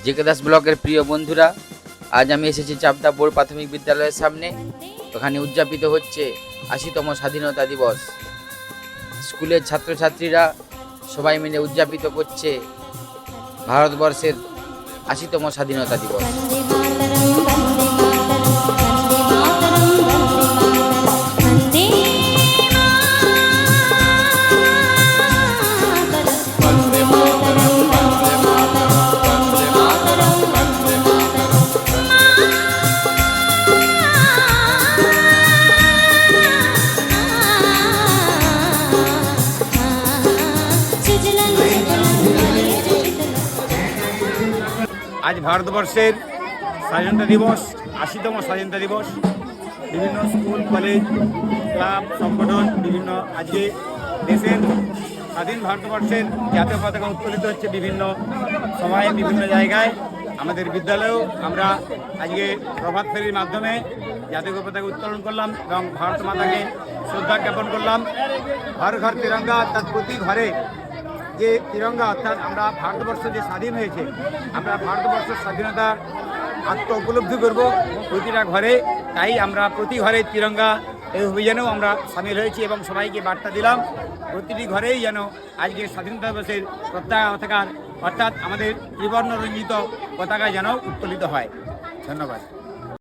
JK Das ব্লকের প্রিয় বন্ধুরা, আজ আমি এসেছি চাপদা বোর্ড প্রাথমিক বিদ্যালয়ের সামনে। ওখানে উদযাপিত হচ্ছে ৮০তম স্বাধীনতা দিবস। স্কুলের ছাত্রছাত্রীরা সবাই মিলে উদযাপিত করছে ভারতবর্ষের ৮০তম স্বাধীনতা দিবস। আজ ভারতবর্ষের স্বাধীনতা দিবস, ৮০তম স্বাধীনতা দিবস। বিভিন্ন স্কুল, কলেজ, ক্লাব, সংগঠন বিভিন্ন আজকে দেশের স্বাধীন ভারতবর্ষের জাতীয় পতাকা উত্তোলিত হচ্ছে বিভিন্ন সময়ে বিভিন্ন জায়গায়। আমাদের বিদ্যালয়েও আমরা আজকে প্রভাত ফেরির মাধ্যমে জাতীয় পতাকা উত্তোলন করলাম এবং ভারত মাতাকে শ্রদ্ধা জ্ঞাপন করলাম। হর ঘর তিরঙ্গা, অর্থাৎ প্রতি ঘরে যে তিরঙ্গা, অর্থাৎ আমরা ভারতবর্ষ যে স্বাধীন হয়েছে, আমরা ভারতবর্ষের স্বাধীনতার আত্ম উপলব্ধি করব প্রতিটা ঘরে। তাই আমরা প্রতি ঘরে তিরঙ্গা এই অভিযানেও আমরা সামিল হয়েছি এবং সবাইকে বার্তা দিলাম প্রতিটি ঘরেই যেন আজকে স্বাধীনতা দিবসের পতাকা, অর্থাৎ আমাদের ত্রিবর্ণ রঞ্জিত পতাকা যেন উত্তোলিত হয়। ধন্যবাদ।